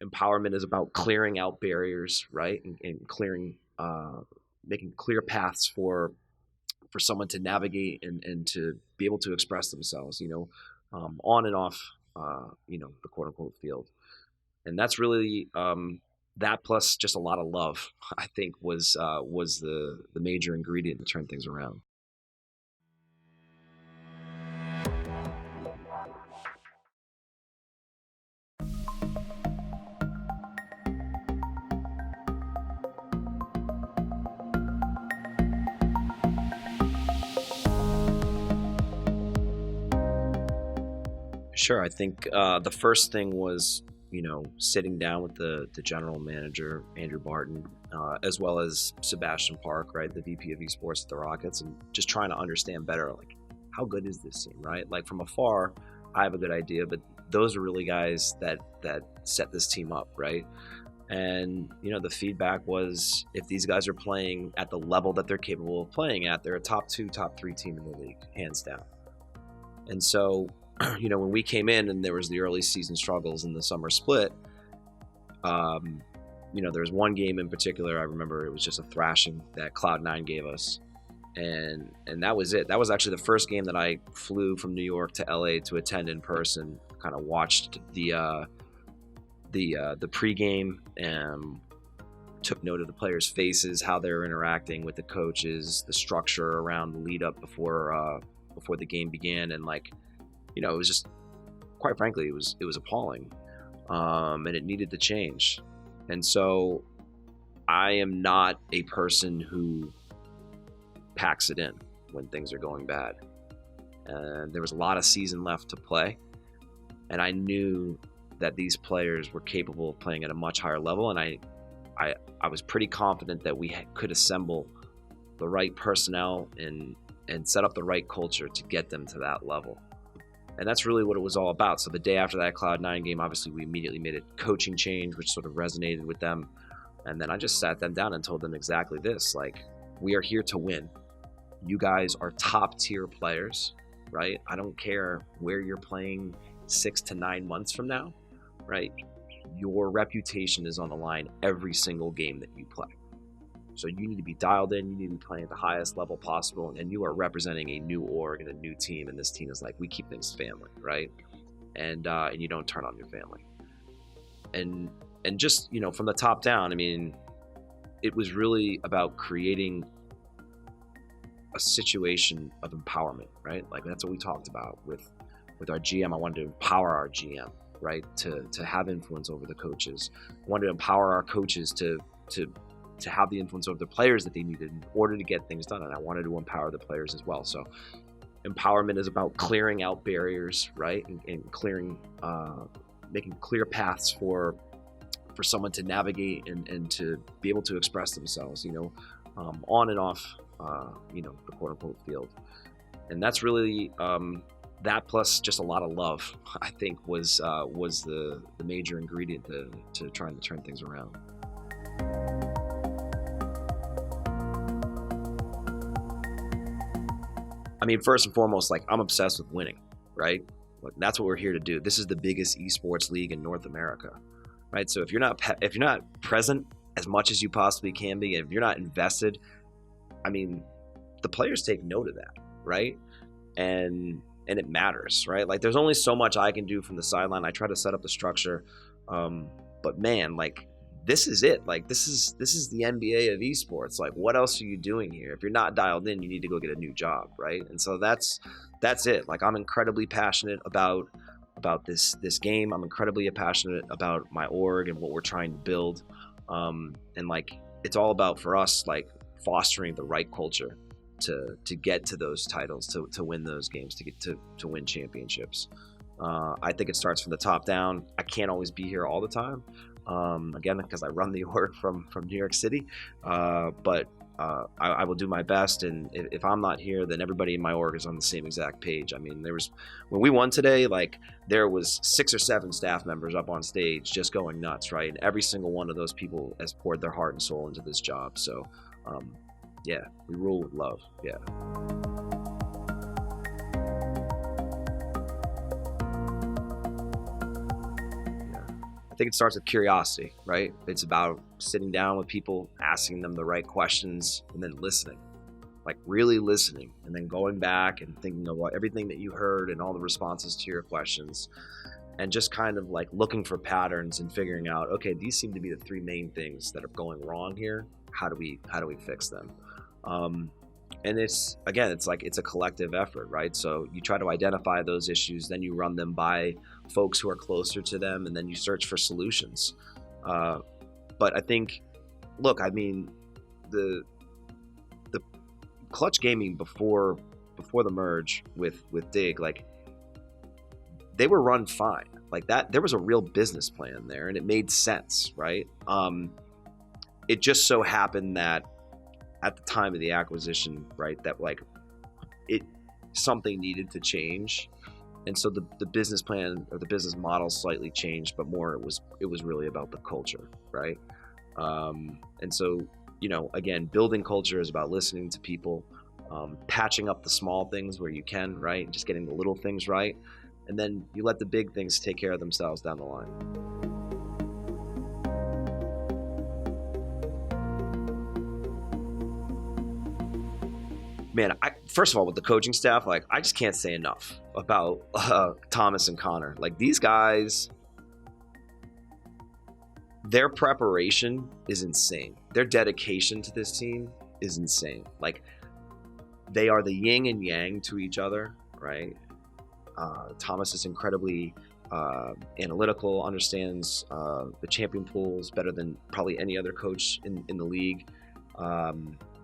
empowerment is about clearing out barriers, right, and clearing, making clear paths for someone to navigate and to be able to express themselves, on and off, the quote unquote field. And that's really, that plus just a lot of love, I think was the major ingredient to turn things around. Sure. I think the first thing was, sitting down with the general manager, Andrew Barton, as well as Sebastian Park, right, the VP of esports at the Rockets, and just trying to understand better, like, how good is this team, right? Like, from afar, I have a good idea, but those are really guys that set this team up, right? And, the feedback was, if these guys are playing at the level that they're capable of playing at, they're a top 2, top 3 team in the league, hands down. And so, when we came in and there was the early season struggles in the summer split, there was one game in particular I remember. It was just a thrashing that Cloud9 gave us, and that was it. That was actually the first game that I flew from New York to LA to attend in person. Kind of watched the pregame and took note of the players' faces, how they were interacting with the coaches, the structure around the lead up before the game began, and it was just, quite frankly, it was appalling, and it needed to change. And so I am not a person who packs it in when things are going bad. And there was a lot of season left to play, and I knew that these players were capable of playing at a much higher level, and I was pretty confident that we could assemble the right personnel and set up the right culture to get them to that level. And that's really what it was all about. So the day after that Cloud9 game, obviously we immediately made a coaching change, which sort of resonated with them. And then I just sat them down and told them exactly this, like, we are here to win. You guys are top tier players, right? I don't care where you're playing 6 to 9 months from now, right? Your reputation is on the line every single game that you play. So you need to be dialed in, you need to be playing at the highest level possible, and you are representing a new org and a new team, and this team is like, we keep things family, right? And you don't turn on your family. And just, from the top down, I mean, it was really about creating a situation of empowerment, right? Like, that's what we talked about with our GM. I wanted to empower our GM, right? To have influence over the coaches. I wanted to empower our coaches to have the influence over the players that they needed in order to get things done. And I wanted to empower the players as well. So empowerment is about clearing out barriers, right? And clearing, making clear paths for someone to navigate and to be able to express themselves, on and off, the quote unquote field. And that's really, that plus just a lot of love, I think was the major ingredient to trying to turn things around. I mean, first and foremost, like, I'm obsessed with winning, right? Like, that's what we're here to do. This is the biggest esports league in North America, right? So if you're not present as much as you possibly can be, and if you're not invested, I mean, the players take note of that, right? And it matters, right? Like, there's only so much I can do from the sideline. I try to set up the structure, but man, like, this is it. Like, this is the NBA of esports. Like, what else are you doing here? If you're not dialed in, you need to go get a new job, right? And so that's it. Like, I'm incredibly passionate about this game. I'm incredibly passionate about my org and what we're trying to build. And like, it's all about, for us, like, fostering the right culture to get to those titles, to win those games, to get to win championships. I think it starts from the top down. I can't always be here all the time. Again, because I run the org from New York City, but I will do my best, and if I'm not here, then everybody in my org is on the same exact page. I mean, when we won today, like, there was 6 or 7 staff members up on stage just going nuts, right? And every single one of those people has poured their heart and soul into this job. So yeah, we rule with love. Yeah. think it starts with curiosity, right? It's about sitting down with people, asking them the right questions, and then listening, like really listening, and then going back and thinking of everything that you heard and all the responses to your questions, and just kind of like looking for patterns and figuring out, okay, these seem to be the three main things that are going wrong here. How do we fix them? And it's a collective effort, right? So you try to identify those issues, then you run them by folks who are closer to them, and then you search for solutions. But I think, look, I mean, the Clutch Gaming before the merge with Dig, like, they were run fine. Like that, there was a real business plan there, and it made sense, right? It just so happened that at the time of the acquisition, right, that like something needed to change, and so the business plan or the business model slightly changed, but more it was really about the culture, right? And so, you know, again, building culture is about listening to people, patching up the small things where you can, right, and just getting the little things right, and then you let the big things take care of themselves down the line. Man, first of all, with the coaching staff, like, I just can't say enough about Thomas and Connor. Like, these guys, their preparation is insane. Their dedication to this team is insane. Like, they are the yin and yang to each other, right? Thomas is incredibly analytical, understands the champion pools better than probably any other coach in the league.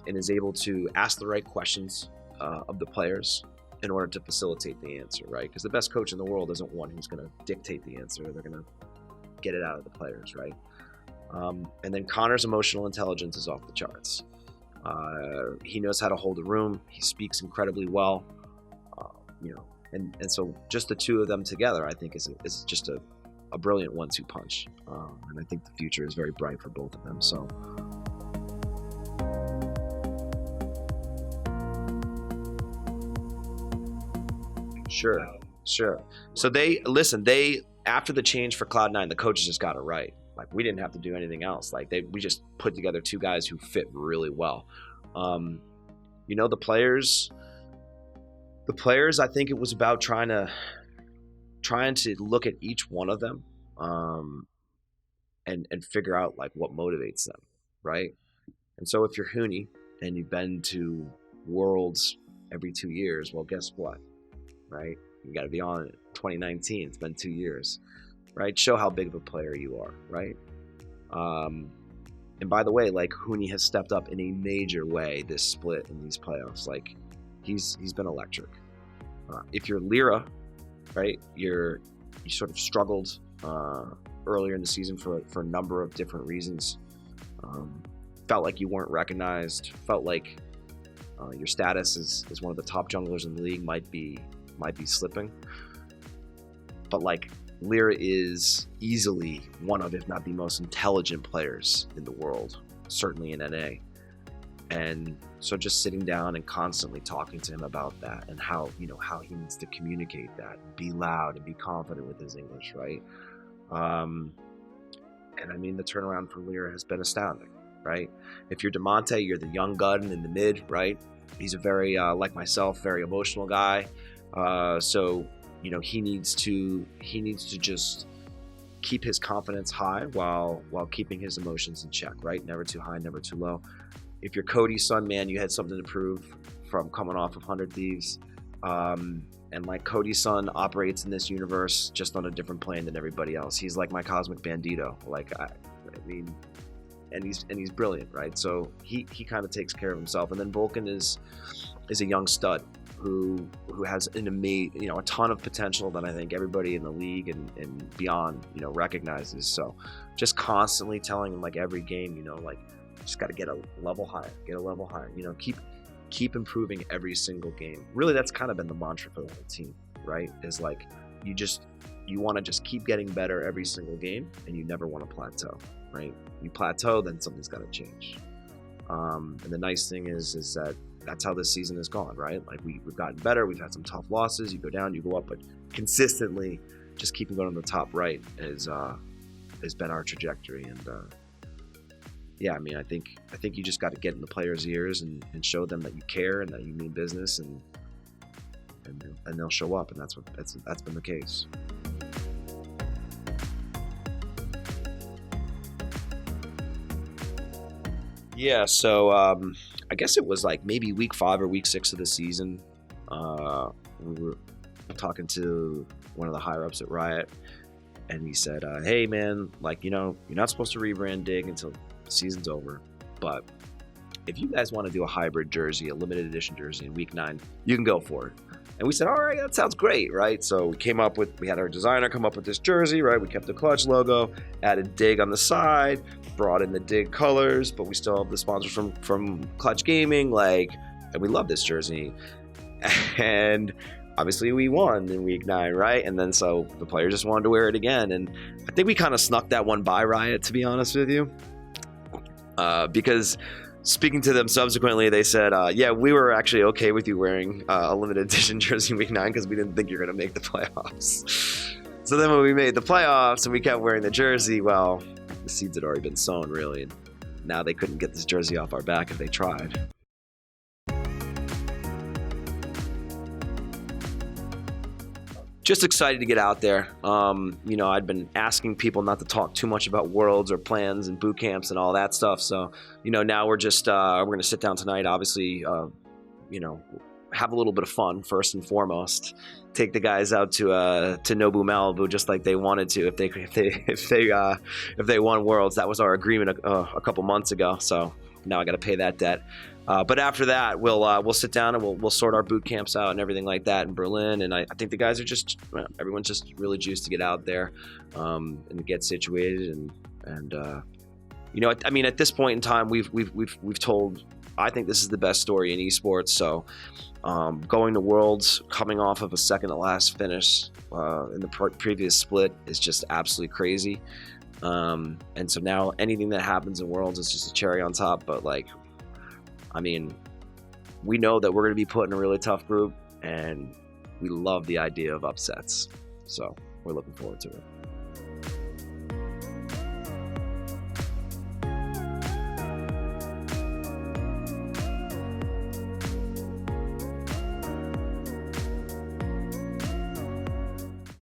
And is able to ask the right questions of the players in order to facilitate the answer, right? Because the best coach in the world isn't one who's going to dictate the answer. They're going to get it out of the players, right? And then Connor's emotional intelligence is off the charts. He knows how to hold a room. He speaks incredibly well, you know. And so just the two of them together, I think, is just a brilliant 1-2 punch. And I think the future is very bright for both of them. So. Sure. So after the change for Cloud9, the coaches just got it right. Like, we didn't have to do anything else. Like, we just put together two guys who fit really well. You know, the players, I think it was about trying to look at each one of them, and figure out like what motivates them, right? And so if you're Hooney and you've been to Worlds every 2 years, well, guess what? Right? You got to be on it. 2019, it's been 2 years, right? Show how big of a player you are, right? And by the way, like, Hooney has stepped up in a major way this split in these playoffs. Like, he's been electric. If you're Lyra, right, you sort of struggled earlier in the season for a number of different reasons. Felt like you weren't recognized. Felt like your status as one of the top junglers in the league might be slipping. But like, Lyra is easily one of, if not the most intelligent players in the world, certainly in NA. And so just sitting down and constantly talking to him about that, and how he needs to communicate that, be loud and be confident with his English, right? And I mean, the turnaround for Lyra has been astounding, right? If you're DeMonte, you're the young gun in the mid, right? He's a very, like myself, very emotional guy. So, you know, he needs to just keep his confidence high while keeping his emotions in check, right? Never too high, never too low. If you're Cody's son, man, you had something to prove from coming off of 100 Thieves. And like, Cody's son operates in this universe just on a different plane than everybody else. He's like my cosmic bandito. Like, I mean, and he's brilliant, right? So he kind of takes care of himself. And then Vulcan is a young stud who has a ton of potential that I think everybody in the league and beyond, you know, recognizes. So just constantly telling him, like, every game, you know, like, just got to get a level higher, you know, keep improving every single game. Really, that's kind of been the mantra for the whole team, right? Is like, you want to just keep getting better every single game, and you never want to plateau, right? You plateau, then something's got to change. And the nice thing is that that's how this season has gone, right? Like, we've gotten better. We've had some tough losses. You go down, you go up, but consistently just keeping going on the top right is has been our trajectory. And yeah, I mean, I think you just got to get in the players' ears and show them that you care and that you mean business, and they'll show up, and that's been the case. Yeah, so I guess it was like maybe week 5 or week 6 of the season. We were talking to one of the higher ups at Riot, and he said, "Hey man, like, you know, you're not supposed to rebrand Dig until the season's over, but if you guys want to do a hybrid jersey, a limited edition jersey in week 9, you can go for it." And we said, "All right, that sounds great," right? So we had our designer come up with this jersey, right? We kept the Clutch logo, added Dig on the side, brought in the Dig colors, but we still have the sponsors from Clutch Gaming, like, and we love this jersey. And obviously we won in week 9, right? And then so the player just wanted to wear it again. And I think we kind of snuck that one by Riot, to be honest with you. Because speaking to them subsequently, they said, yeah, we were actually okay with you wearing a limited edition jersey in week 9 because we didn't think you were going to make the playoffs. So then when we made the playoffs and we kept wearing the jersey, well, the seeds had already been sown, really. And now they couldn't get this jersey off our back if they tried. Just excited to get out there. You know, I'd been asking people not to talk too much about worlds or plans and boot camps and all that stuff. So, you know, now we're just we're going to sit down tonight. Obviously, you know, have a little bit of fun first and foremost. Take the guys out to Nobu Malibu just like they wanted to if they won worlds. That was our agreement a couple months ago. So now I got to pay that debt. But after that, we'll sit down and we'll sort our boot camps out and everything like that in Berlin. And I think the guys are everyone's just really juiced to get out there and get situated. And you know, I mean, at this point in time, we've told. I think this is the best story in esports. So going to Worlds, coming off of a second to last finish in the previous split is just absolutely crazy. And so now anything that happens in Worlds is just a cherry on top. But like, I mean, we know that we're going to be put in a really tough group, and we love the idea of upsets. So we're looking forward to it.